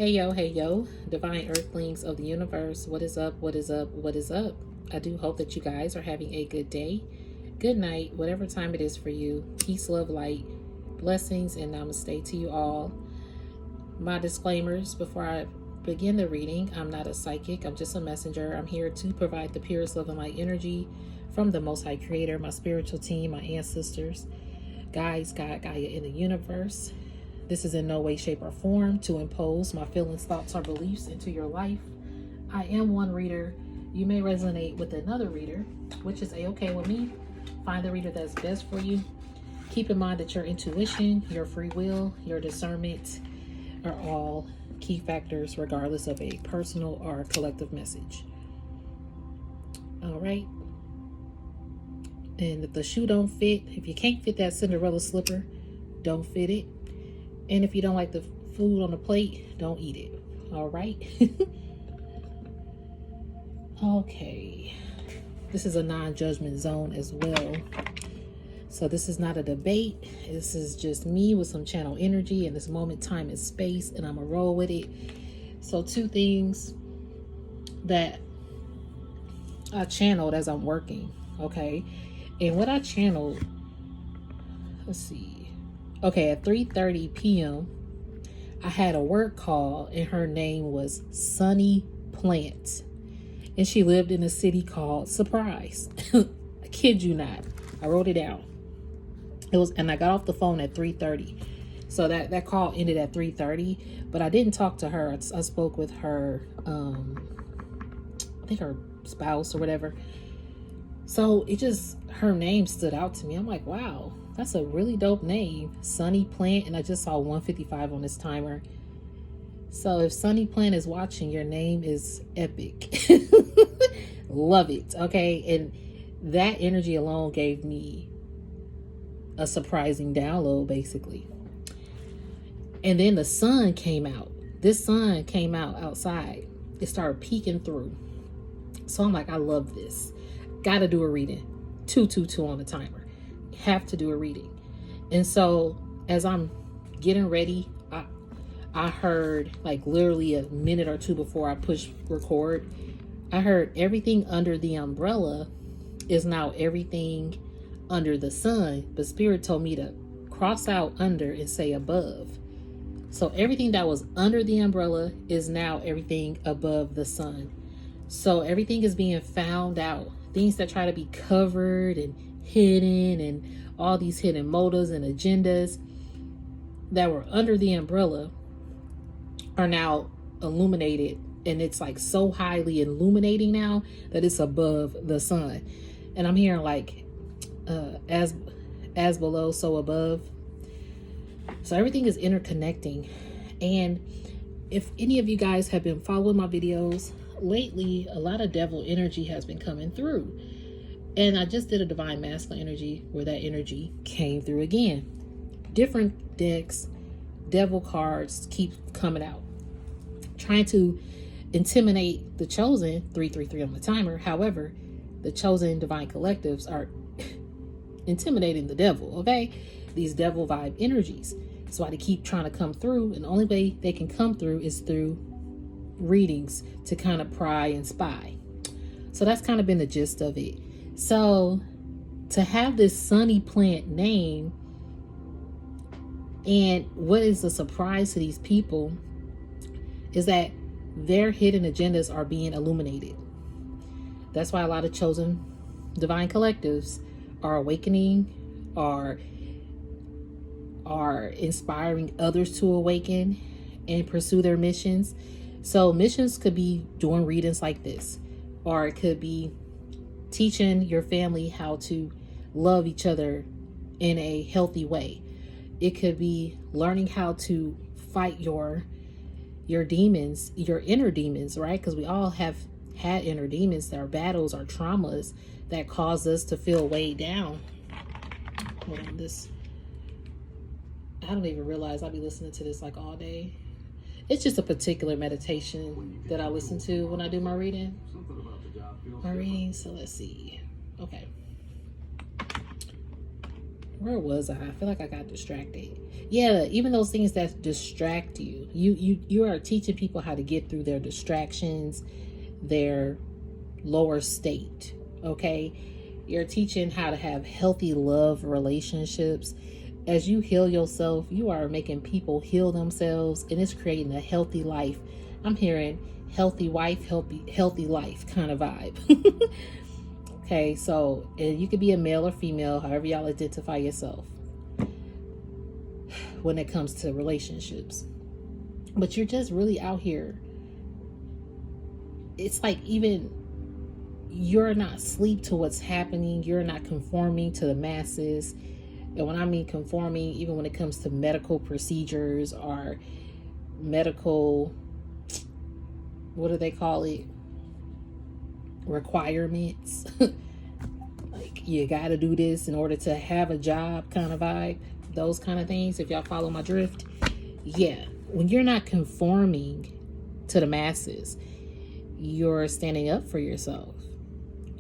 Hey yo, divine earthlings of the universe. What is up? What is up? What is up? I do hope that you guys are having a good day, good night, whatever time it is for you. Peace, love, light, blessings, and namaste to you all. My disclaimers before I begin the reading: I'm not a psychic, I'm just a messenger. I'm here to provide the purest love and light energy from the Most High Creator, my spiritual team, my ancestors, guides, God, Gaia in the universe. This is in no way, shape, or form to impose my feelings, thoughts, or beliefs into your life. I am one reader. You may resonate with another reader, which is a-okay with me. Find the reader that's best for you. Keep in mind that your intuition, your free will, your discernment are all key factors regardless of a personal or collective message. All right. And if the shoe don't fit, if you can't fit that Cinderella slipper, don't fit it. And if you don't like the food on the plate, don't eat it. All right. Okay. This is a non-judgment zone as well. So this is not a debate. This is just me with some channel energy in this moment, time, and space. And I'm going to roll with it. So two things that I channeled as I'm working. Okay. And what I channeled, let's see. Okay, at 3:30 p.m., I had a work call, and her name was Sunny Plant. And she lived in a city called Surprise. I kid you not. I wrote it down. And I got off the phone at 3:30. So that call ended at 3:30, but I didn't talk to her. I spoke with her, I think her spouse or whatever. So her name stood out to me. I'm like, wow, that's a really dope name, Sunny Plant. And I just saw 155 on this timer. So if Sunny Plant is watching, your name is epic. Love it. Okay. And that energy alone gave me a surprising download, basically. And then the sun came out. This sun came out outside. It started peeking through. So I'm like, I love this. Gotta do a reading. 222 on the timer. Have to do a reading. And so as I'm getting ready, I heard, like literally a minute or two before I push record, I heard everything under the umbrella is now everything under the sun. But Spirit told me to cross out under and say above. So everything that was under the umbrella is now everything above the sun. So everything is being found out. Things that try to be covered and hidden, and all these hidden motives and agendas that were under the umbrella are now illuminated. And it's like so highly illuminating now that it's above the sun. And I'm hearing like as below, so above. So everything is interconnecting. And if any of you guys have been following my videos lately, a lot of devil energy has been coming through. And I just did a divine masculine energy where that energy came through again. Different decks, devil cards keep coming out, trying to intimidate the chosen. 333 on the timer. However, the chosen divine collectives are intimidating the devil. Okay, these devil vibe energies. That's why they keep trying to come through, and the only way they can come through is through readings to kind of pry and spy. So that's kind of been the gist of it. So to have this Sunny Plant name, and what is a surprise to these people is that their hidden agendas are being illuminated. That's why a lot of chosen divine collectives are awakening, are inspiring others to awaken and pursue their missions. So missions could be doing readings like this, or it could be teaching your family how to love each other in a healthy way. It could be learning how to fight your demons, your inner demons, right? Because we all have had inner demons, our battles, our traumas that cause us to feel weighed down. Hold on, I don't even realize I'll be listening to this like all day. It's just a particular meditation that I listen to when I do my reading. So let's see. Okay. Where was I? I feel like I got distracted. Yeah, even those things that distract you. You are teaching people how to get through their distractions, their lower state. Okay? You're teaching how to have healthy love relationships. As you heal yourself, you are making people heal themselves, and it's creating a healthy life. I'm hearing healthy wife, healthy life kind of vibe. Okay, so and you could be a male or female, however y'all identify yourself when it comes to relationships. But you're just really out here. It's like even you're not asleep to what's happening. You're not conforming to the masses. And when I mean conforming, even when it comes to medical procedures or medical, what do they call it? Requirements. Like you gotta do this in order to have a job kind of vibe, those kind of things, if y'all follow my drift. Yeah, when you're not conforming to the masses, you're standing up for yourself,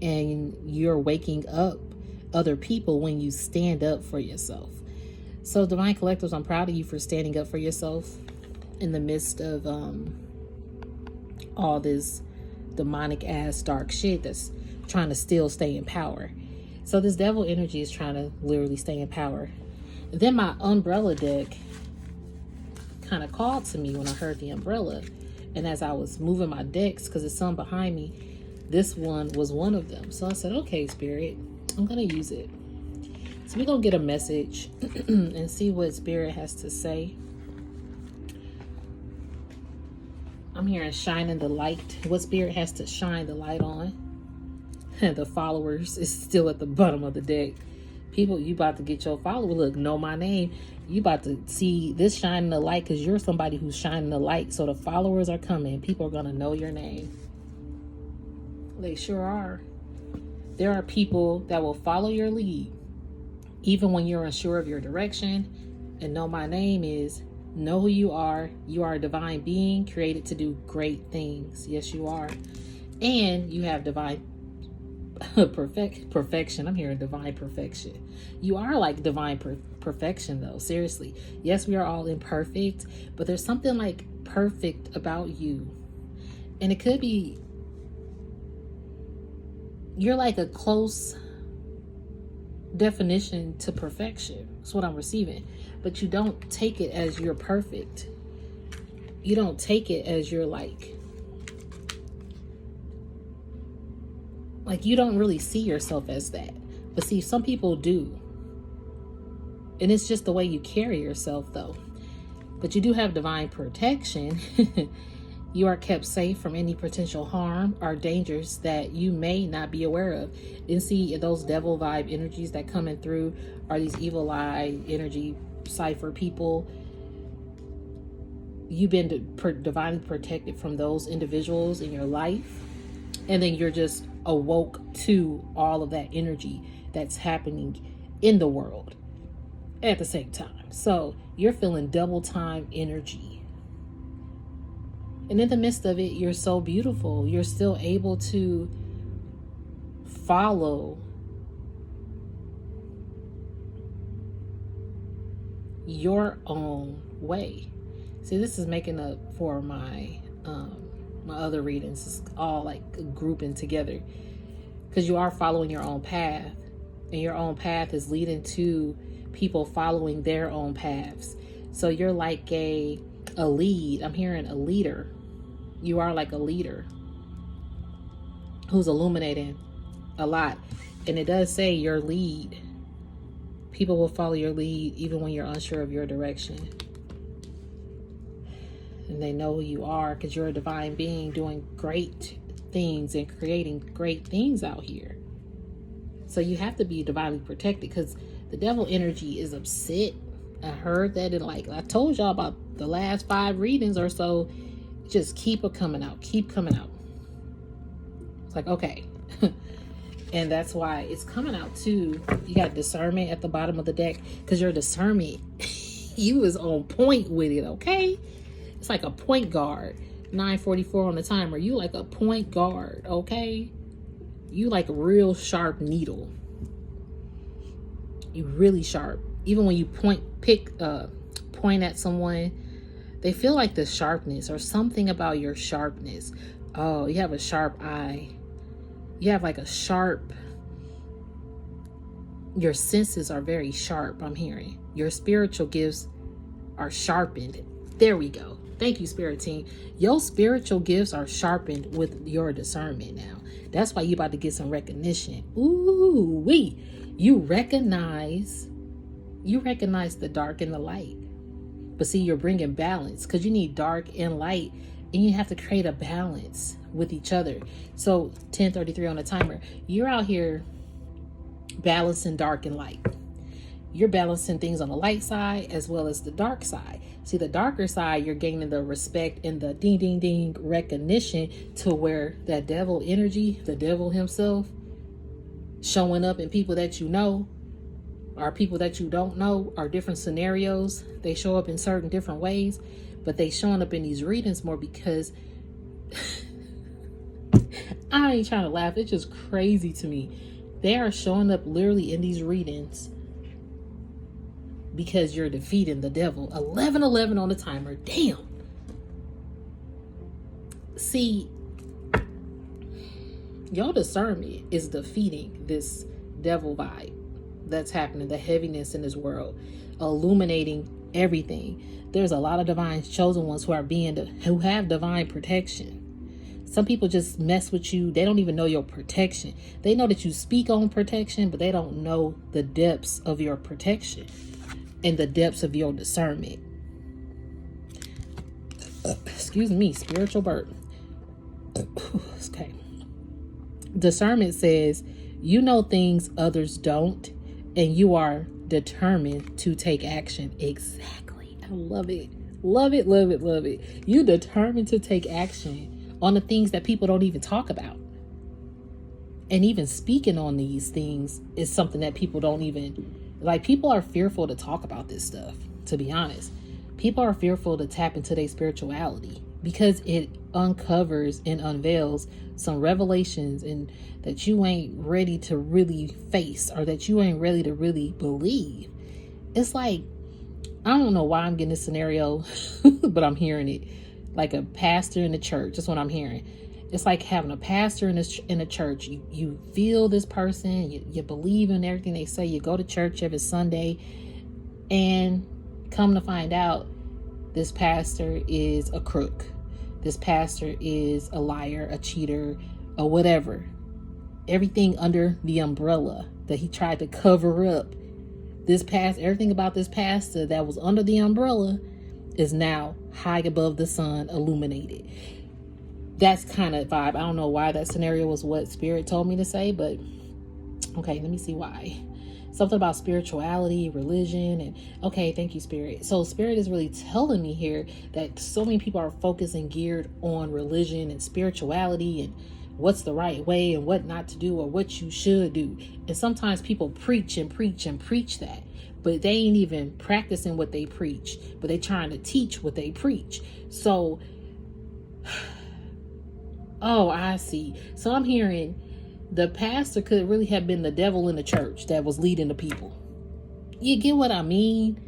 and you're waking up other people when you stand up for yourself. So Divine Collectives, I'm proud of you for standing up for yourself in the midst of all this demonic ass dark shit that's trying to still stay in power. So this devil energy is trying to literally stay in power. Then my umbrella deck kind of called to me when I heard the umbrella, and as I was moving my decks, because there's some behind me, this one was one of them. So I said, okay, Spirit, I'm gonna use it. So we're gonna get a message and see what Spirit has to say. I'm hearing shining the light. What Spirit has to shine the light on. The followers is still at the bottom of the deck. People, you about to get your follower. Look, know my name. You about to see this shining the light because you're somebody who's shining the light. So the followers are coming. People are going to know your name. They sure are. There are people that will follow your lead even when you're unsure of your direction. And know my name is know who you are. You are a divine being created to do great things. Yes, you are. And you have divine perfection. I'm hearing divine perfection. You are like divine perfection though. Seriously. Yes, we are all imperfect, but there's something like perfect about you. And it could be you're like a close definition to perfection. That's what I'm receiving. But you don't take it as you're perfect. You don't take it as you're like you don't really see yourself as that. But see, some people do. And it's just the way you carry yourself though. But you do have divine protection. You are kept safe from any potential harm or dangers that you may not be aware of. And see, those devil vibe energies that coming through are these evil eye energy cipher people. You've been divinely protected from those individuals in your life. And then you're just awoke to all of that energy that's happening in the world at the same time. So you're feeling double time energy. And in the midst of it, you're so beautiful. You're still able to follow your own way. See, this is making up for my other readings. It's all like grouping together because you are following your own path, and your own path is leading to people following their own paths. So you're like a lead. I'm hearing a leader. You are like a leader who's illuminating a lot. And it does say your lead. People will follow your lead even when you're unsure of your direction. And they know who you are because you're a divine being doing great things and creating great things out here. So you have to be divinely protected because the devil energy is upset. I heard that in I told y'all about the last 5 readings or so. Just keep it coming out. Keep coming out. It's like, okay. And that's why it's coming out too. You got discernment at the bottom of the deck because your discernment, you is on point with it, okay? It's like a point guard. 9:44 on the timer. You like a point guard, okay? You like a real sharp needle. You really sharp. Even when you point at someone, they feel like the sharpness or something about your sharpness. Oh, you have a sharp eye. You have like a sharp, your senses are very sharp, I'm hearing. Your spiritual gifts are sharpened. There we go. Thank you, Spirit Team. Your spiritual gifts are sharpened with your discernment now. That's why you about to get some recognition. Ooh, wee. You recognize the dark and the light. But see, you're bringing balance because you need dark and light, and you have to create a balance with each other. So 10:33 on the timer. You're out here balancing dark and light. You're balancing things on the light side as well as the dark side. See, the darker side, you're gaining the respect and the ding, ding, ding recognition to where that devil energy, the devil himself, showing up in people that you know, or people that you don't know, are different scenarios. They show up in certain different ways, but they showing up in these readings more because I ain't trying to laugh. It's just crazy to me. They are showing up literally in these readings because you're defeating the devil. 11:11 on the timer. Damn. See, your discernment is defeating this devil vibe that's happening, the heaviness in this world, illuminating everything. There's a lot of divine chosen ones who have divine protection. Some people just mess with you. They don't even know your protection. They know that you speak on protection, but they don't know the depths of your protection and the depths of your discernment. Excuse me, spiritual burp. Okay. Discernment says, you know things others don't, and you are determined to take action. Exactly. I love it. Love it, love it, love it. You determined to take action on the things that people don't even talk about. And even speaking on these things is something that people don't even, like, people are fearful to talk about this stuff, to be honest. People are fearful to tap into their spirituality because it uncovers and unveils some revelations and that you ain't ready to really face, or that you ain't ready to really believe. It's like, I don't know why I'm getting this scenario, but I'm hearing it. Like a pastor in the church. That's what I'm hearing. It's like having a pastor in a church. You feel this person. You believe in everything they say. You go to church every Sunday. And come to find out, this pastor is a crook. This pastor is a liar, a cheater, or whatever. Everything under the umbrella that he tried to cover up. Everything about this pastor that was under the umbrella is now high above the sun, illuminated. That's kind of vibe. I don't know why that scenario was what Spirit told me to say, but okay, let me see why. Something about spirituality, religion, and okay, thank you, Spirit. So Spirit is really telling me here that so many people are focused and geared on religion and spirituality and what's the right way and what not to do or what you should do. And sometimes people preach and preach and preach that, but they ain't even practicing what they preach, but they trying to teach what they preach. So, oh, I see. So I'm hearing the pastor could really have been the devil in the church that was leading the people. You get what I mean?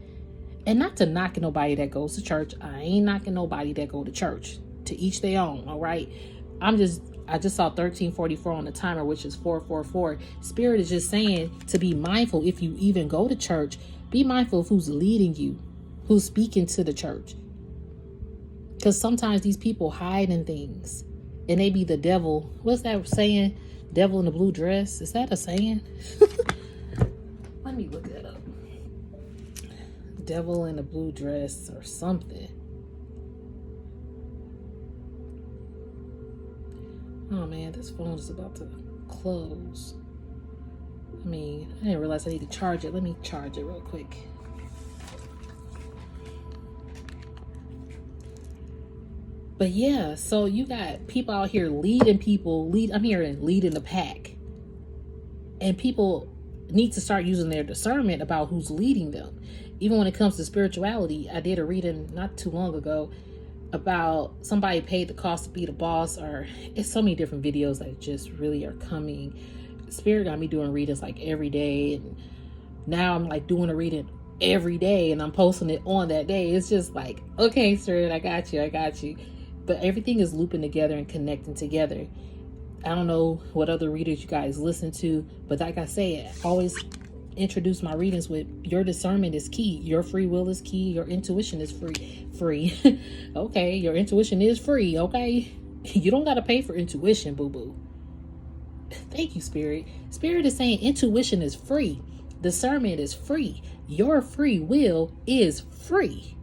And not to knock nobody that goes to church. I ain't knocking nobody that go to church. To each their own, all right? I just saw 1344 on the timer, which is 444. Spirit is just saying to be mindful. If you even go to church, be mindful of who's leading you, who's speaking to the church. Because sometimes these people hide in things and they be the devil. What's that saying? Devil in the blue dress. Is that a saying? Let me look that up. Devil in a blue dress or something. Oh man, this phone is about to close. I didn't realize I need to charge it. Let me charge it real quick. But yeah, so you got people out here leading people. I'm hearing leading the pack. And people need to start using their discernment about who's leading them. Even when it comes to spirituality, I did a reading not too long ago about somebody paid the cost to be the boss, or it's so many different videos that just really are coming. Spirit got me doing readings like every day, and Now I'm like doing a reading every day and I'm posting it on that day. It's just like, okay, sir, I got you. But everything is looping together and connecting together. I don't know what other readers you guys listen to, but like I say, I always introduce my readings with your discernment is key. Your free will is key. Your intuition is free. Okay, your intuition is free. Okay, you don't got to pay for intuition, boo-boo. Thank you, Spirit. Spirit is saying intuition is free. Discernment is free. Your free will is free.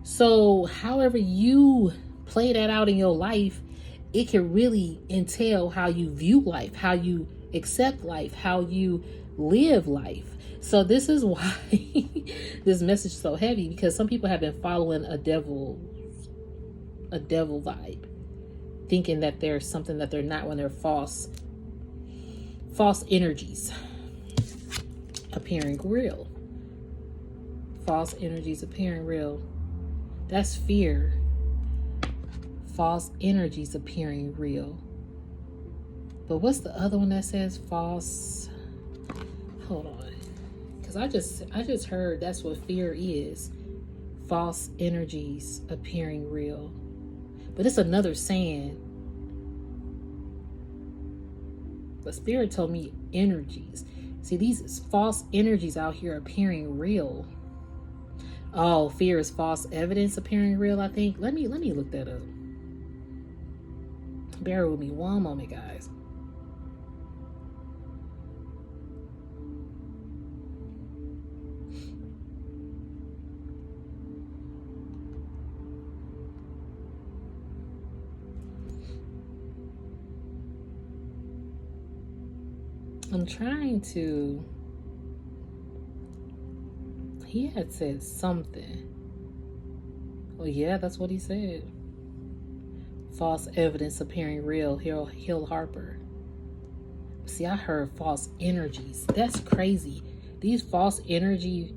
So however you play that out in your life, it can really entail how you view life, how you accept life, how you live life. So this is why this message is so heavy, because some people have been following a devil vibe, thinking that there's something that they're not when they're false energies appearing real. False energies appearing real. That's fear. False energies appearing real. But what's the other one that says false? Hold on. Because I just heard that's what fear is. False energies appearing real. But it's another saying. The Spirit told me energies. See, these false energies out here appearing real. Oh, fear is false evidence appearing real, I think. Let me look that up. Bear with me one moment, guys. I'm trying to... He had said something. Oh yeah, that's what he said. False evidence appearing real. Hill Harper. See, I heard false energies. That's crazy. These false energy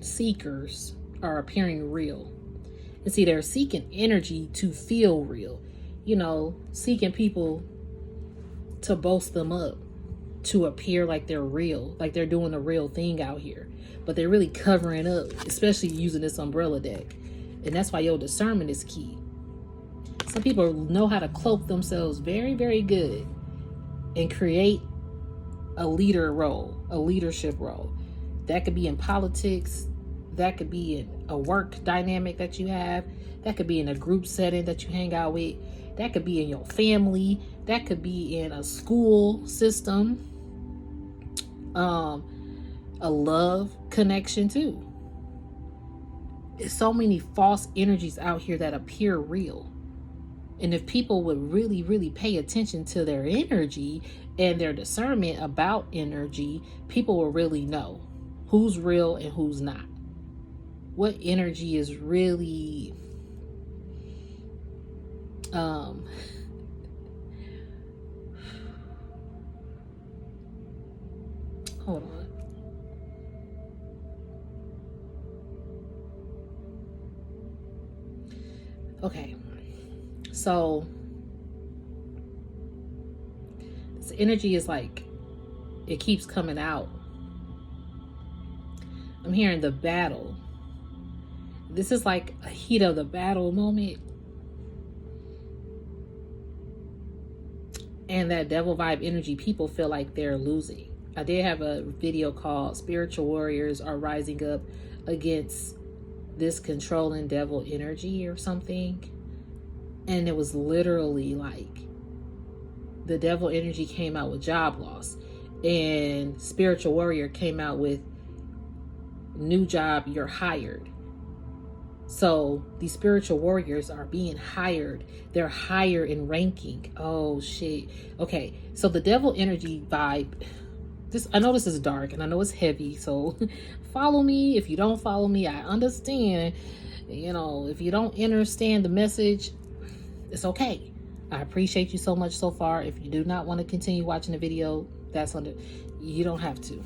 seekers are appearing real. And see, they're seeking energy to feel real. You know, seeking people to boast them up, to appear like they're real, like they're doing the real thing out here. But they're really covering up, especially using this umbrella deck. And that's why your discernment is key. Some people know how to cloak themselves very, very good and create a leader role, a leadership role. That could be in politics. That could be in a work dynamic that you have. That could be in a group setting that you hang out with. That could be in your family. That could be in a school system. A love connection too. There's so many false energies out here that appear real. And if people would really, really pay attention to their energy and their discernment about energy, people will really know who's real and who's not. What energy is really hold on. Okay. So this energy is like, it keeps coming out. I'm hearing the battle. This is like a heat of the battle moment. And that devil vibe energy, people feel like they're losing. I did have a video called Spiritual Warriors Are Rising Up Against This Controlling Devil Energy or something. And it was literally like the devil energy came out with job loss. And Spiritual Warrior came out with new job, you're hired. So these spiritual warriors are being hired. They're higher in ranking. Oh shit. Okay. So the devil energy vibe, I know this is dark and I know it's heavy. So follow me. If you don't follow me, I understand. You know, if you don't understand the message, it's okay. I appreciate you so much so far. If you do not want to continue watching the video, you don't have to.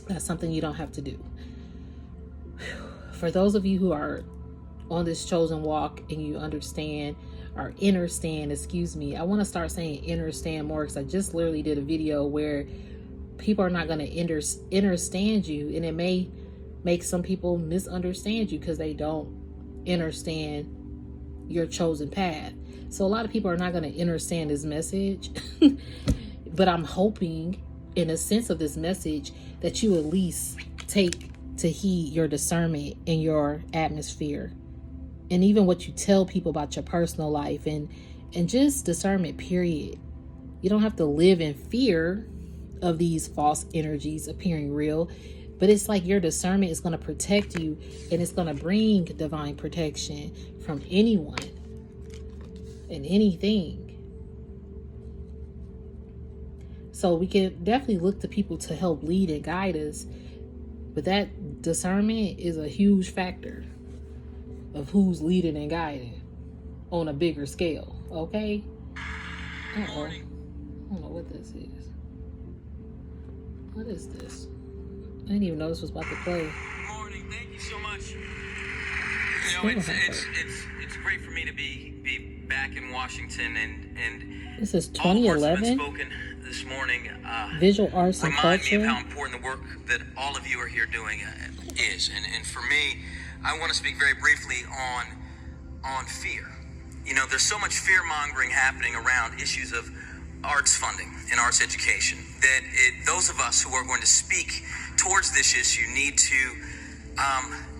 That's something you don't have to do. For those of you who are on this chosen walk and you understand or understand, I want to start saying understand more, because I just literally did a video where people are not going to understand you, and it may make some people misunderstand you because they don't understand your chosen path. So a lot of people are not going to understand this message. But I'm hoping, in a sense of this message, that you at least take to heed your discernment in your atmosphere, and even what you tell people about your personal life, and just discernment, period. You don't have to live in fear of these false energies appearing real, but it's like your discernment is going to protect you, and it's going to bring divine protection from anyone and anything. So we can definitely look to people to help lead and guide us, but that discernment is a huge factor of who's leading and guiding on a bigger scale. Okay? Uh-oh. I don't know what this is. What is this? I didn't even know this was about to play. Good morning. Thank you so much. You know, it's great for me to be back in Washington, and this is 2011. Spoken this morning. Visual arts and remind culture. me of how important the work that all of you are here doing is, and for me, I want to speak very briefly on fear. You know, there's so much fear mongering happening around issues of arts funding and arts education that those of us who are going to speak towards this issue need to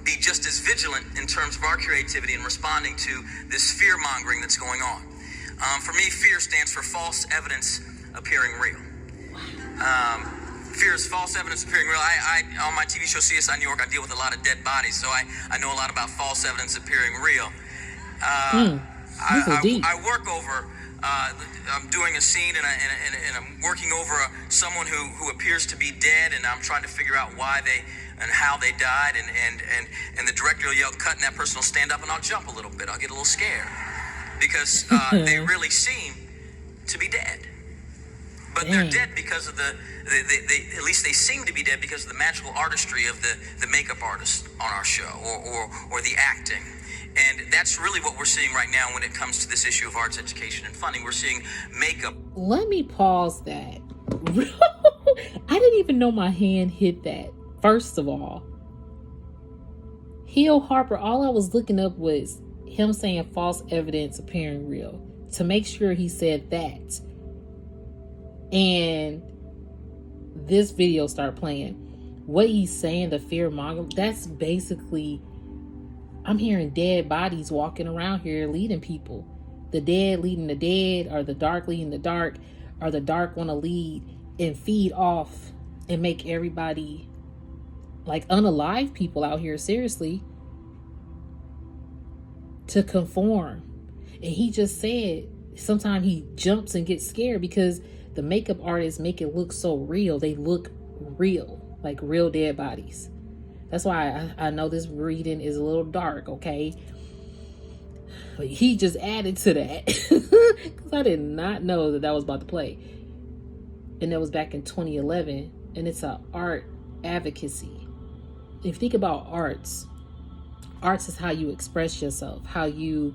be just as vigilant in terms of our creativity and responding to this fear mongering that's going on. For me, fear stands for false evidence appearing real. Fear is false evidence appearing real. I on my TV show CSI New York, I deal with a lot of dead bodies, so I know a lot about false evidence appearing real. I work over. I'm doing a scene and I'm working over someone who appears to be dead, and I'm trying to figure out why they and how they died, and the director will yell, "Cut," and that person will stand up, and I'll jump a little bit. I'll get a little scared because they really seem to be dead, but they're dead because of at least they seem to be dead because of the magical artistry of the makeup artist on our show, or the acting. And that's really what we're seeing right now when it comes to this issue of arts education and funding. We're seeing makeup. Let me pause that. I didn't even know my hand hit that. First of all, Hill Harper, all I was looking up was him saying false evidence appearing real, to make sure he said that. And this video started playing. What he's saying, the fear monger, that's basically, I'm hearing dead bodies walking around here leading people. The dead leading the dead, or the dark leading the dark, or the dark want to lead and feed off and make everybody like unalive people out here, seriously, to conform. And he just said sometimes he jumps and gets scared because the makeup artists make it look so real. They look real, like real dead bodies. That's why I know this reading is a little dark, okay? But he just added to that because I did not know that was about to play. And that was back in 2011, and it's a art advocacy. If you think about arts is how you express yourself, how you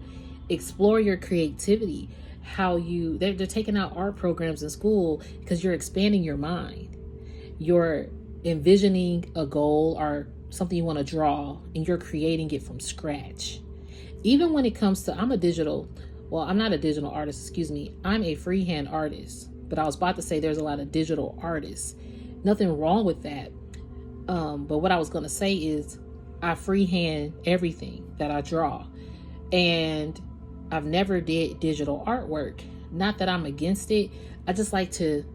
explore your creativity, how they're taking out art programs in school because you're expanding your mind. You're envisioning a goal or something you want to draw, and you're creating it from scratch. Even when it comes to, I'm not a digital artist, excuse me. I'm a freehand artist, but I was about to say there's a lot of digital artists. Nothing wrong with that. But what I was going to say is I freehand everything that I draw, and I've never did digital artwork. Not that I'm against it. I just like to,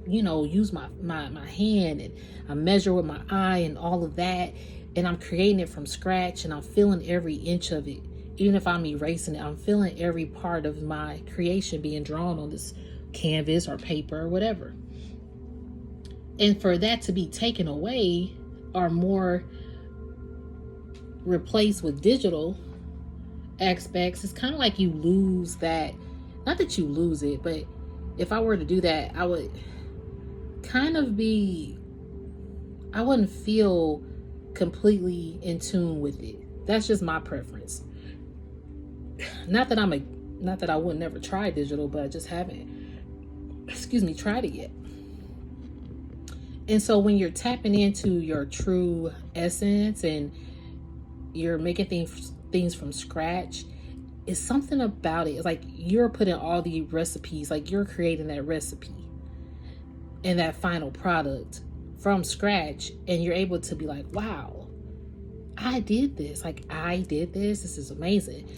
use my hand, and I measure with my eye and all of that, and I'm creating it from scratch, and I'm feeling every inch of it. Even if I'm erasing it, I'm feeling every part of my creation being drawn on this canvas or paper or whatever. And for that to be taken away or more replaced with digital aspects, it's kind of like you lose that. Not that you lose it, but if I were to do that, I would kind of I wouldn't feel completely in tune with it. That's just my preference. Not that I would never try digital, but I just haven't, tried it yet. And so when you're tapping into your true essence and you're making things from scratch, it's something about it. It's like you're putting all the recipes, like you're creating that recipe and that final product from scratch, and you're able to be like, wow, I did this. Like, I did this. This is amazing.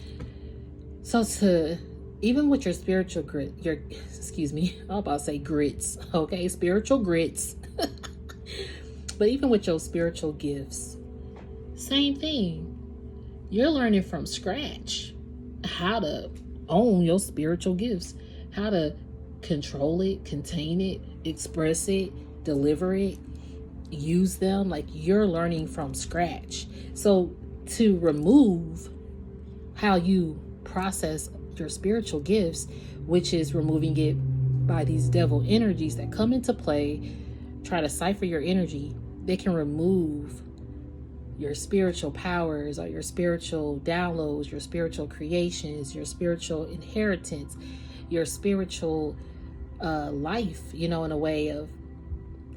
So even with your spiritual grit, I'm about to say grits, okay? Spiritual grits. But even with your spiritual gifts, same thing. You're learning from scratch how to own your spiritual gifts, how to control it, contain it, express it, deliver it, use them. Like, you're learning from scratch. So to remove how you process your spiritual gifts, which is removing it by these devil energies that come into play, try to cipher your energy, they can remove your spiritual powers or your spiritual downloads, your spiritual creations, your spiritual inheritance, your spiritual life, in a way of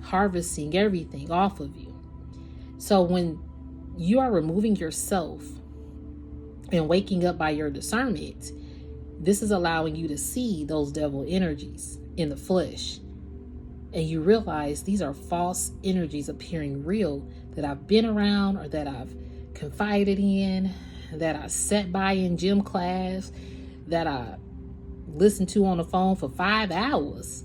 harvesting everything off of you. So when you are removing yourself and waking up by your discernment, this is allowing you to see those devil energies in the flesh. And you realize these are false energies appearing real that I've been around or that I've confided in, that I sat by in gym class, that I listened to on the phone for 5 hours,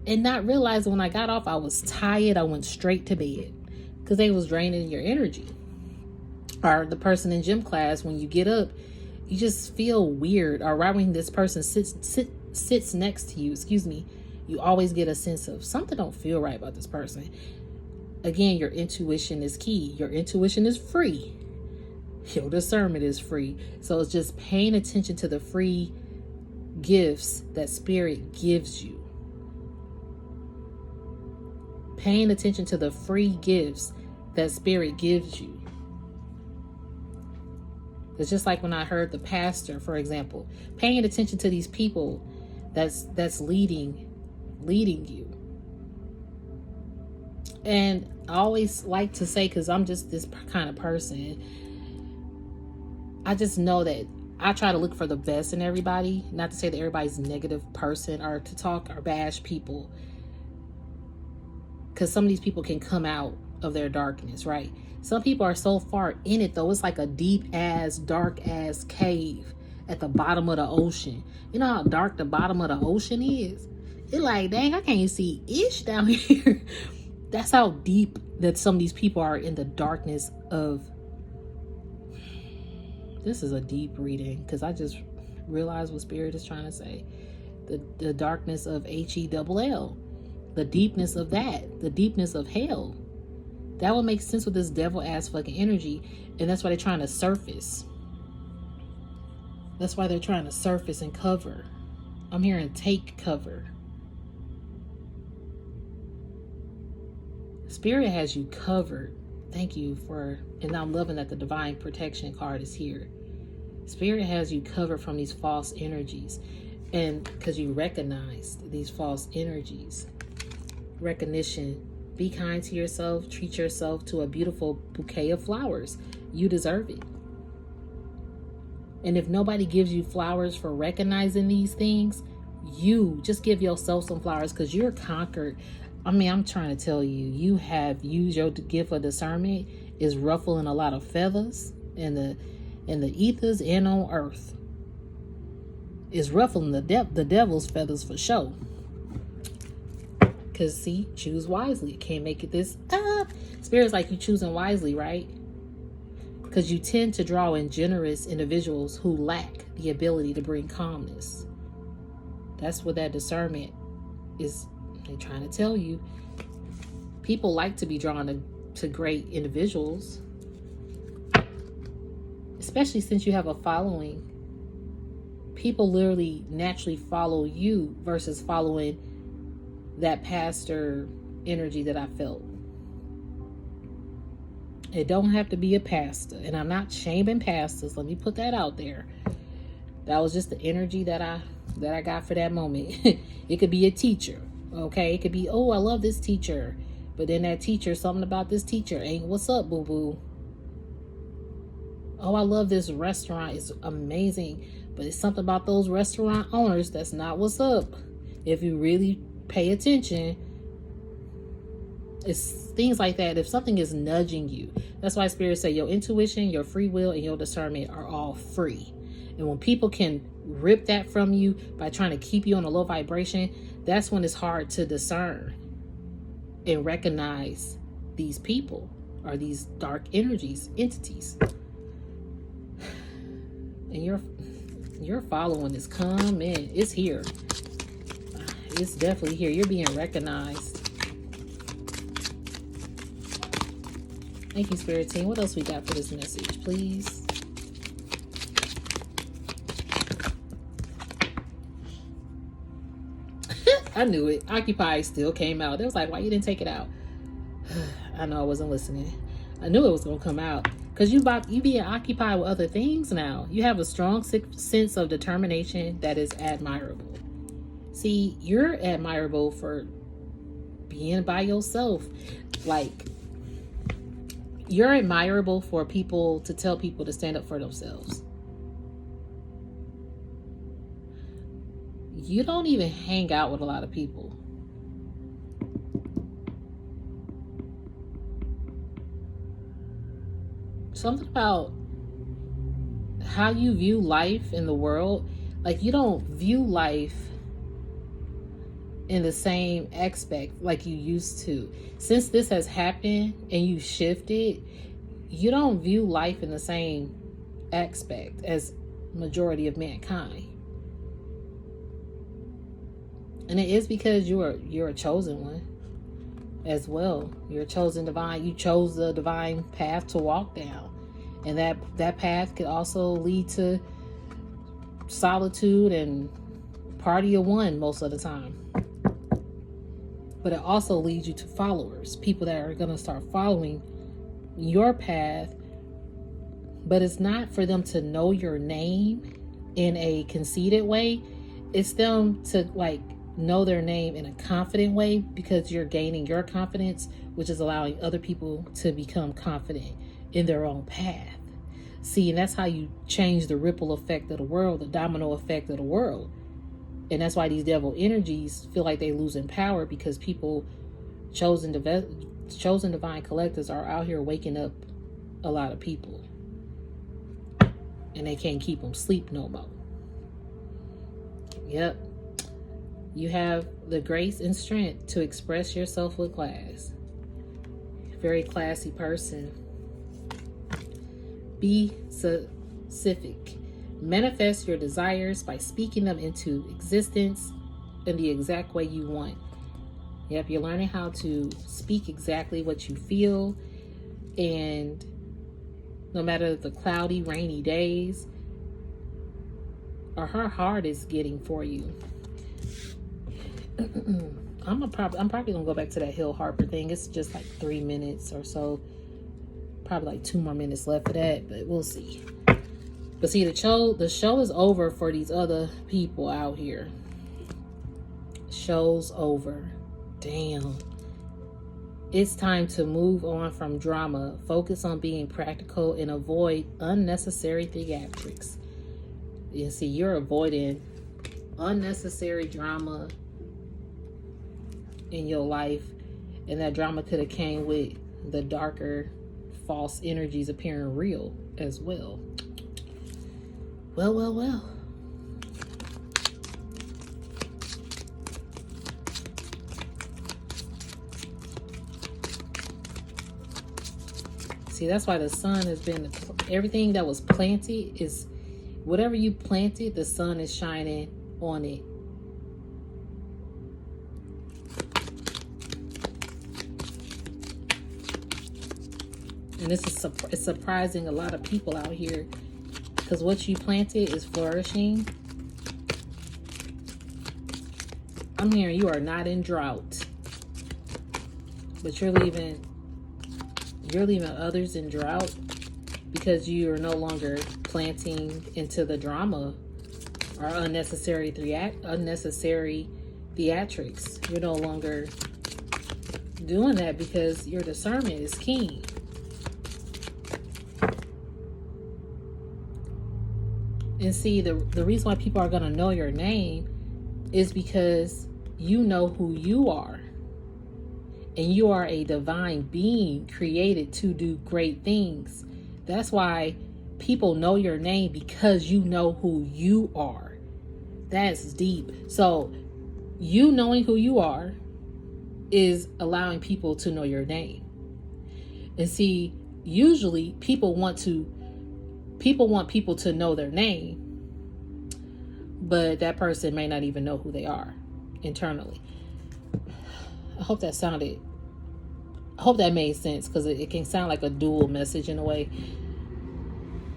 and not realizing when I got off, I was tired. I went straight to bed because they was draining your energy. Or the person in gym class, when you get up, you just feel weird. Or right when this person sits next to you, you always get a sense of something don't feel right about this person. Again, your intuition is key. Your intuition is free. Your discernment is free. So it's just paying attention to the free gifts that spirit gives you. Paying attention to the free gifts that spirit gives you. It's just like when I heard the pastor, for example, paying attention to these people that's leading you. And I always like to say, because I'm just this kind of person, I just know that I try to look for the best in everybody. Not to say that everybody's a negative person or to talk or bash people, because some of these people can come out of their darkness, right? Some people are so far in it, though. It's like a deep ass, dark ass cave at the bottom of the ocean. You know how dark the bottom of the ocean is? It's like, dang, I can't see ish down here. That's how deep that some of these people are in the darkness of. This is a deep reading because I just realized what Spirit is trying to say. The darkness of HELL. The deepness of that. The deepness of hell. That would make sense with this devil ass fucking energy. And that's why they're trying to surface. That's why they're trying to surface and cover. I'm hearing take cover. Spirit has you covered. Thank you for, and I'm loving that the divine protection card is here. Spirit has you covered from these false energies. And because you recognized these false energies. Recognition. Be kind to yourself. Treat yourself to a beautiful bouquet of flowers. You deserve it. And if nobody gives you flowers for recognizing these things, you just give yourself some flowers because you're conquered. I mean, I'm trying to tell you, you have used your gift of discernment is ruffling a lot of feathers in the ethers and on earth. It's ruffling the devil's feathers for sure. Because see, choose wisely. Can't make it this up. Spirit's like you choosing wisely, right? Because you tend to draw in generous individuals who lack the ability to bring calmness. That's what that discernment is. They're trying to tell you. People like to be drawn to great individuals. Especially since you have a following. People literally naturally follow you versus following that pastor energy that I felt. It don't have to be a pastor. And I'm not shaming pastors. Let me put that out there. That was just the energy that I got for that moment. It could be a teacher. Okay. It could be, oh, I love this teacher. But then that teacher, something about this teacher ain't what's up, boo-boo. Oh, I love this restaurant. It's amazing. But it's something about those restaurant owners that's not what's up. If you really pay attention, it's things like that. If something is nudging you, that's why Spirit say your intuition, your free will, and your discernment are all free. And when people can rip that from you by trying to keep you on a low vibration, that's when it's hard to discern and recognize these people or these dark energies, entities. And your following is coming. It's here. It's definitely here. You're being recognized. Thank you, Spirit Team. What else we got for this message, please? I knew it. Occupy still came out. They was like, why you didn't take it out? I know I wasn't listening. I knew it was going to come out. Because you being occupied with other things now. You have a strong sense of determination that is admirable. See, you're admirable for being by yourself. Like, you're admirable for people to tell people to stand up for themselves. You don't even hang out with a lot of people. Something about how you view life in the world, like you don't view life in the same aspect like you used to. Since this has happened and you shifted, you don't view life in the same aspect as majority of mankind. And it is because you're a chosen one as well. You're a chosen divine. You chose the divine path to walk down. And that path could also lead to solitude and party of one most of the time. But it also leads you to followers, people that are going to start following your path. But it's not for them to know your name in a conceited way. It's them to like know their name in a confident way, because you're gaining your confidence, which is allowing other people to become confident in their own path. See, and that's how you change the ripple effect of the world, the domino effect of the world. And that's why these devil energies feel like they losing power, because people, chosen divine collectors, are out here waking up a lot of people. And they can't keep them sleep no more. Yep. You have the grace and strength to express yourself with class. Very classy person. Be specific. Manifest your desires by speaking them into existence in the exact way you want. Yep, you're learning how to speak exactly what you feel. And no matter the cloudy, rainy days, or how hard it's getting for you. I'm probably gonna go back to that Hill Harper thing. It's just like 3 minutes or so. Probably like 2 more minutes left of that, but we'll see. But see, the show is over for these other people out here. Show's over. Damn. It's time to move on from drama. Focus on being practical and avoid unnecessary theatrics. You see, you're avoiding unnecessary drama in your life, and that drama could have came with the darker false energies appearing real as well. Well. See, that's why the sun has been, everything that was planted is, whatever you planted, the sun is shining on it. And this is it's surprising a lot of people out here, because what you planted is flourishing. I'm hearing you are not in drought, but you're leaving others in drought because you are no longer planting into the drama or unnecessary theatrics. You're no longer doing that because your discernment is keen. And see, the reason why people are going to know your name is because you know who you are. And you are a divine being created to do great things. That's why people know your name, because you know who you are. That's deep. So you knowing who you are is allowing people to know your name. And see, usually people want people to know their name, but that person may not even know who they are internally. I hope that made sense, because it can sound like a dual message in a way.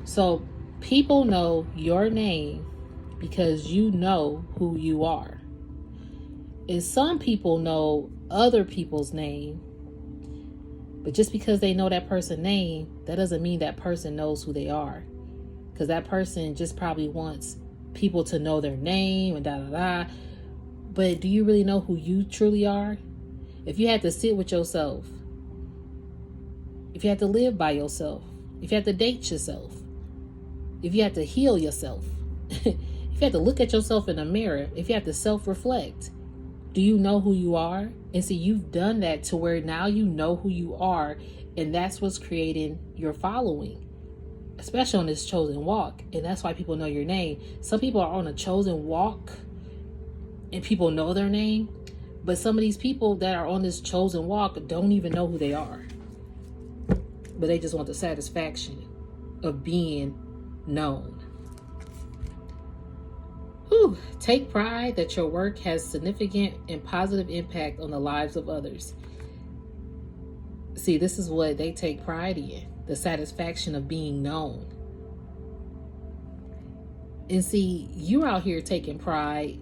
So people know your name because you know who you are. And some people know other people's name, but just because they know that person's name, that doesn't mean that person knows who they are. Because that person just probably wants people to know their name and da-da-da. But do you really know who you truly are? If you had to sit with yourself, if you had to live by yourself, if you had to date yourself, if you had to heal yourself, if you had to look at yourself in a mirror, if you had to self-reflect, do you know who you are? And see, you've done that to where now you know who you are, and that's what's creating your following, especially on this chosen walk. And that's why people know your name. Some people are on a chosen walk and people know their name, but some of these people that are on this chosen walk don't even know who they are, but they just want the satisfaction of being known. Whew. Take pride that your work has significant and positive impact on the lives of others. See, this is what they take pride in, the satisfaction of being known. And see, you're out here taking pride.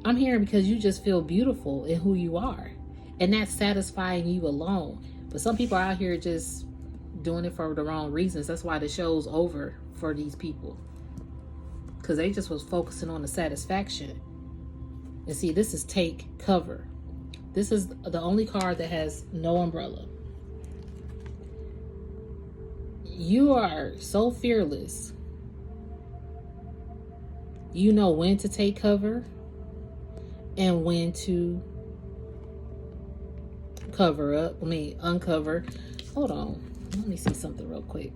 I'm hearing because you just feel beautiful in who you are, and that's satisfying you alone. But some people are out here just doing it for the wrong reasons. That's why the show's over for these people, because they just was focusing on the satisfaction. And see, this is take cover. This is the only card that has no umbrella. You are so fearless. You know when to take cover and when to uncover. Hold on. Let me see something real quick.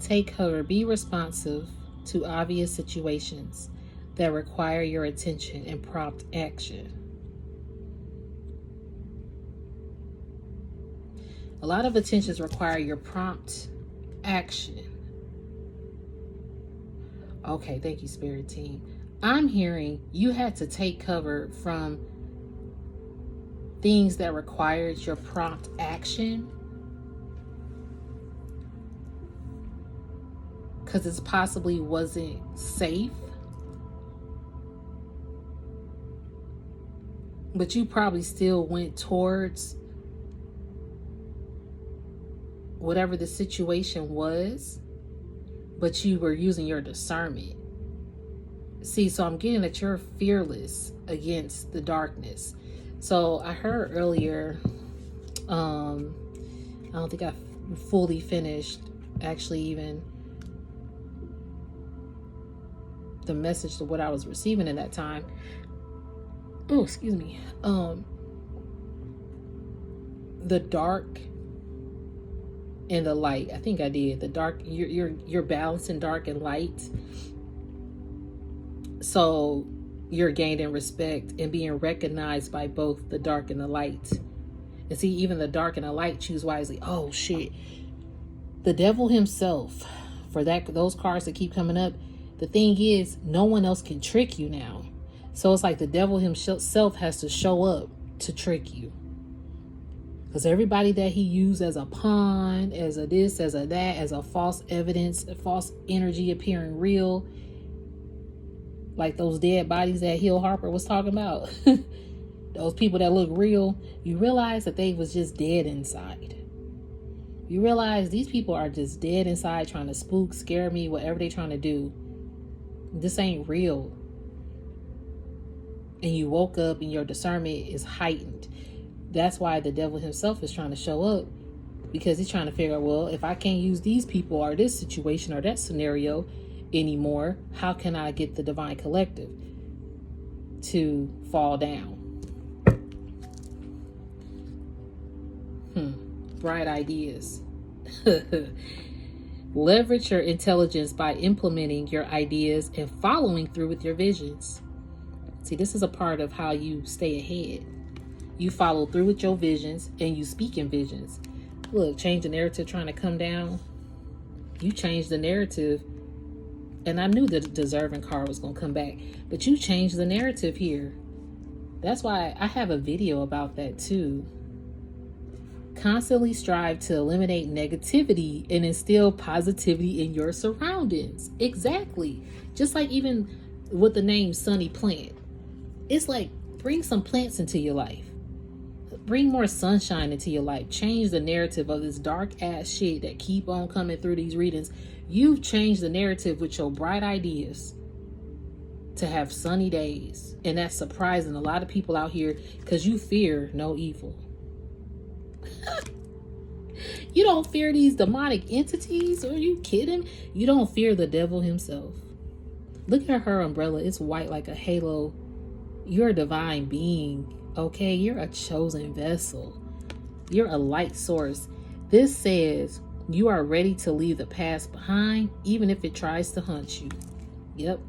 Take cover. Be responsive to obvious situations that require your attention and prompt action. A lot of attentions require your prompt action. Okay, thank you, Spirit Team. I'm hearing you had to take cover from things that required your prompt action, because it possibly wasn't safe. But you probably still went towards whatever the situation was, but you were using your discernment. See, so I'm getting that you're fearless against the darkness. So I heard earlier, I don't think I fully finished actually even the message to what I was receiving in that time. Oh, excuse me. The dark and the light. I think I did. The dark, you're balancing dark and light. So you're gaining respect and being recognized by both the dark and the light. And see, even the dark and the light, choose wisely. Oh shit. The devil himself, for those cards that keep coming up, the thing is, no one else can trick you now. So it's like the devil himself has to show up to trick you. Because everybody that he used as a pawn, as a this, as a that, as a false evidence, a false energy appearing real, like those dead bodies that Hill Harper was talking about, those people that look real, you realize that they was just dead inside. You realize these people are just dead inside trying to spook, scare me, whatever they're trying to do. This ain't real. And you woke up and your discernment is heightened. That's why the devil himself is trying to show up. Because he's trying to figure out, well, if I can't use these people or this situation or that scenario anymore, how can I get the divine collective to fall down? Bright ideas. Leverage your intelligence by implementing your ideas and following through with your visions. See, this is a part of how you stay ahead. You follow through with your visions and you speak in visions. Look, change the narrative trying to come down. You changed the narrative. And I knew the deserving card was going to come back. But you changed the narrative here. That's why I have a video about that too. Constantly strive to eliminate negativity and instill positivity in your surroundings. Exactly. Just like even with the name Sunny Plant. It's like, bring some plants into your life. Bring more sunshine into your life. Change the narrative of this dark ass shit that keep on coming through these readings. You've changed the narrative with your bright ideas to have sunny days. And that's surprising a lot of people out here because you fear no evil. You don't fear these demonic entities? Are you kidding? You don't fear the devil himself. Look at her umbrella. It's white like a halo. You're a divine being. Okay, you're a chosen vessel. You're a light source. This says you are ready to leave the past behind, even if it tries to hunt you. Yep.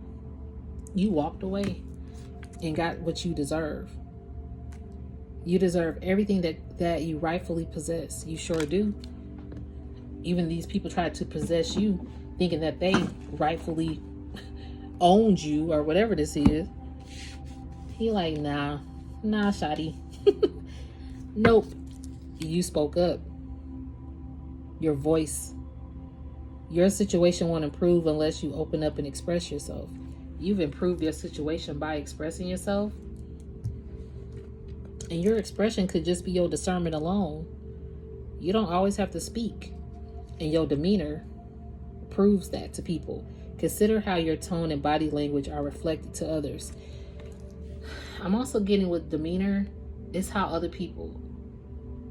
You walked away and got what you deserve. You deserve everything that you rightfully possess. You sure do. Even these people tried to possess you, thinking that they rightfully owned you or whatever this is. He like, nah, shawty. Nope. You spoke up. Your voice. Your situation won't improve unless you open up and express yourself. You've improved your situation by expressing yourself. And your expression could just be your discernment alone. You don't always have to speak. And your demeanor proves that to people. Consider how your tone and body language are reflected to others. I'm also getting with demeanor, it's how other people,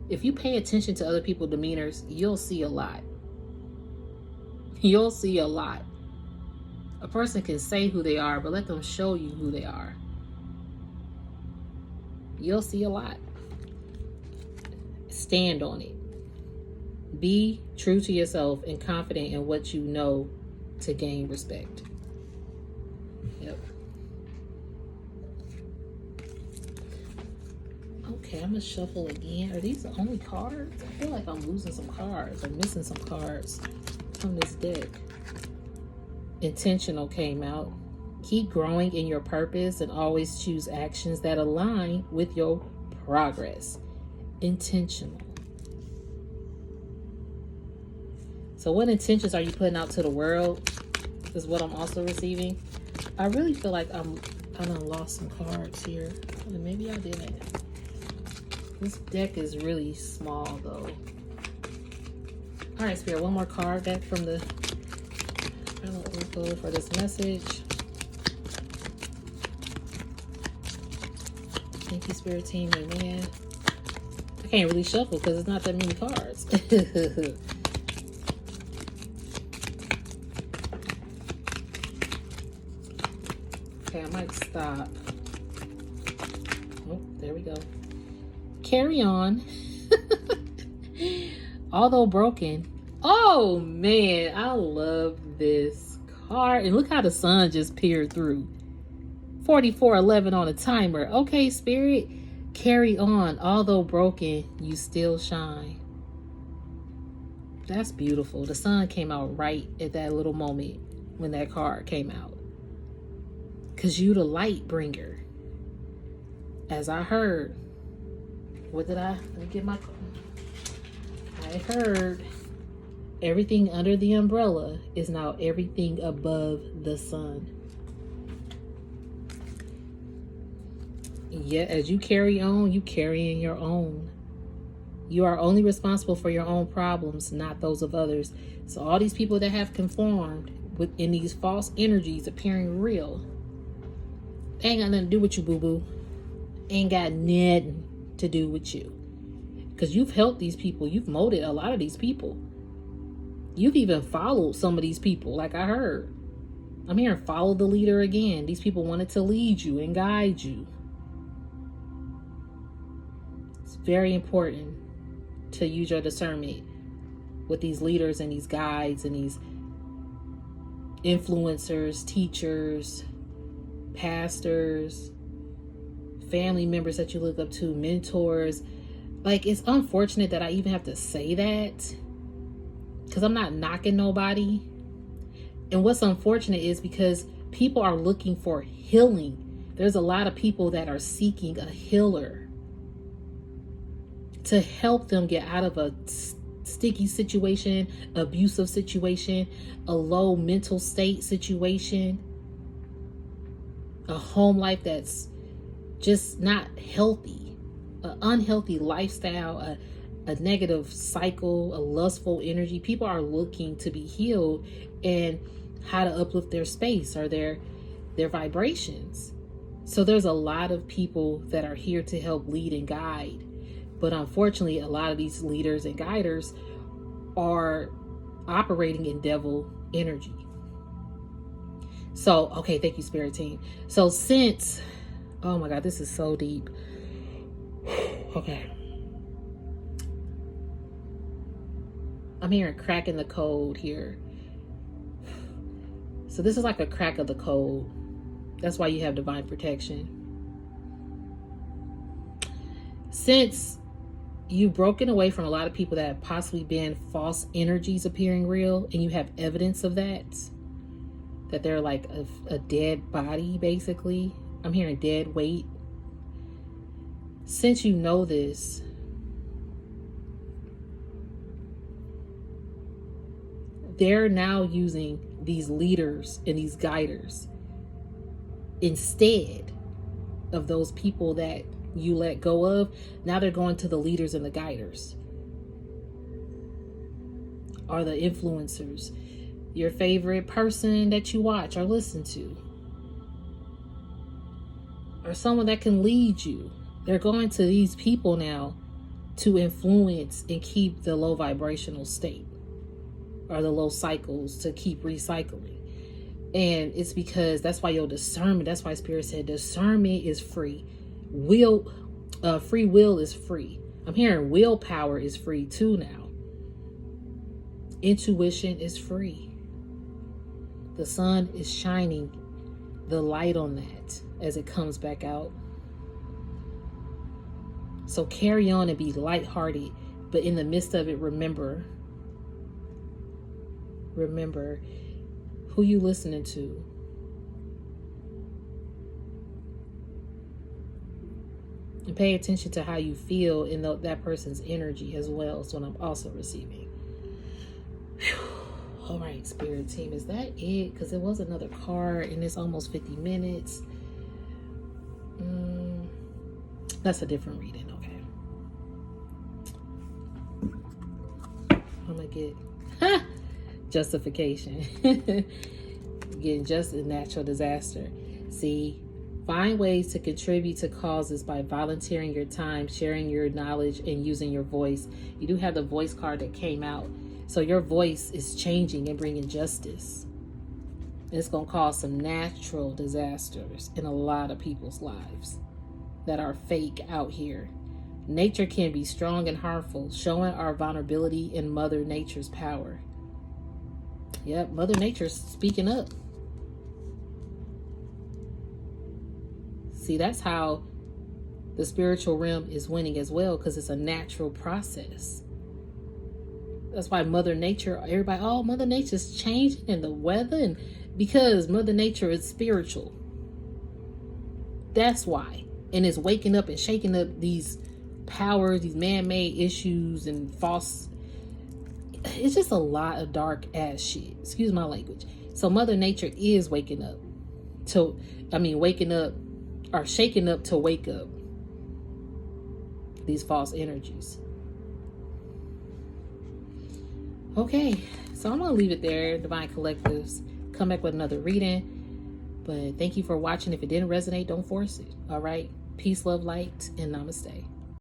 if you pay attention to other people's demeanors, you'll see a lot. You'll see a lot. A person can say who they are, but let them show you who they are. You'll see a lot. Stand on it. Be true to yourself and confident in what you know to gain respect. Yep. Okay, I'm gonna shuffle again. Are these the only cards? I feel like I'm losing some cards or missing some cards from this deck. Intentional came out. Keep growing in your purpose and always choose actions that align with your progress. Intentional. So what intentions are you putting out to the world is what I'm also receiving. I really feel like I done lost some cards here. Maybe I didn't. This deck is really small though. All right, Spirit, one more card back from the final oracle for this message. Thank you, Spirit Team. Amen. I can't really shuffle because it's not that many cards. Okay, I might stop. Oh, there we go. Carry on. Although broken. Oh, man. I love this card. And look how the sun just peered through. 44:11 on a timer. Okay, Spirit. Carry on. Although broken, you still shine. That's beautiful. The sun came out right at that little moment when that card came out. Because you the light bringer. As I heard. What did I? Let me get my... I heard everything under the umbrella is now everything above the sun. Yeah, as you carry on, you carrying your own. You are only responsible for your own problems, not those of others. So all these people that have conformed in these false energies appearing real, they ain't got nothing to do with you, boo-boo. Ain't got nothing to do with you. Because you've helped these people. You've molded a lot of these people. You've even followed some of these people, like I heard. I'm hearing follow the leader again. These people wanted to lead you and guide you. It's very important to use your discernment with these leaders and these guides and these influencers, teachers, pastors, family members that you look up to, mentors. Like, it's unfortunate that I even have to say that, because I'm not knocking nobody. And what's unfortunate is because people are looking for healing. There's a lot of people that are seeking a healer to help them get out of a sticky situation, abusive situation, a low mental state situation, a home life that's just not healthy, an unhealthy lifestyle, a negative cycle, a lustful energy. People are looking to be healed and how to uplift their space or their vibrations. So there's a lot of people that are here to help lead and guide. But unfortunately, a lot of these leaders and guiders are operating in devil energy. So, okay, thank you, Spirit Team. So since, oh my God, this is so deep. Okay. I'm hearing cracking the code here. So this is like a crack of the code. That's why you have divine protection. Since you've broken away from a lot of people that have possibly been false energies appearing real, and you have evidence of that they're like a dead body, basically. I'm hearing dead weight. Since you know this, they're now using these leaders and these guiders instead of those people that you let go of. Now they're going to the leaders and the guiders, or the influencers, your favorite person that you watch or listen to, or someone that can lead you. They're going to these people now to influence and keep the low vibrational state, or the low cycles, to keep recycling. And it's because that's why your discernment, that's why Spirit said discernment is free. Free will is free. I'm hearing willpower is free too now. Intuition is free. The sun is shining the light on that as it comes back out. So carry on and be lighthearted, but in the midst of it, remember who you listening to. And pay attention to how you feel in that person's energy as well. So I'm also receiving. Whew. All right, Spirit Team, is that it? Because it was another card and it's almost 50 minutes. That's a different reading. Okay. I'm going to get justification. Getting just a natural disaster. See, find ways to contribute to causes by volunteering your time, sharing your knowledge, and using your voice. You do have the voice card that came out. So your voice is changing and bringing justice. It's going to cause some natural disasters in a lot of people's lives that are fake out here. Nature can be strong and harmful, showing our vulnerability in Mother Nature's power. Yep, Mother Nature's speaking up. See, that's how the spiritual realm is winning as well, because it's a natural process. That's why Mother Nature, everybody, oh, Mother Nature's changing and the weather, and because Mother Nature is spiritual. That's why. And it's waking up and shaking up these powers, these man-made issues and false. It's just a lot of dark ass shit. Excuse my language. So Mother Nature is waking up waking up or shaking up to wake up these false energies. Okay, so I'm going to leave it there, Divine Collectives. Come back with another reading. But thank you for watching. If it didn't resonate, don't force it. All right? Peace, love, light, and namaste.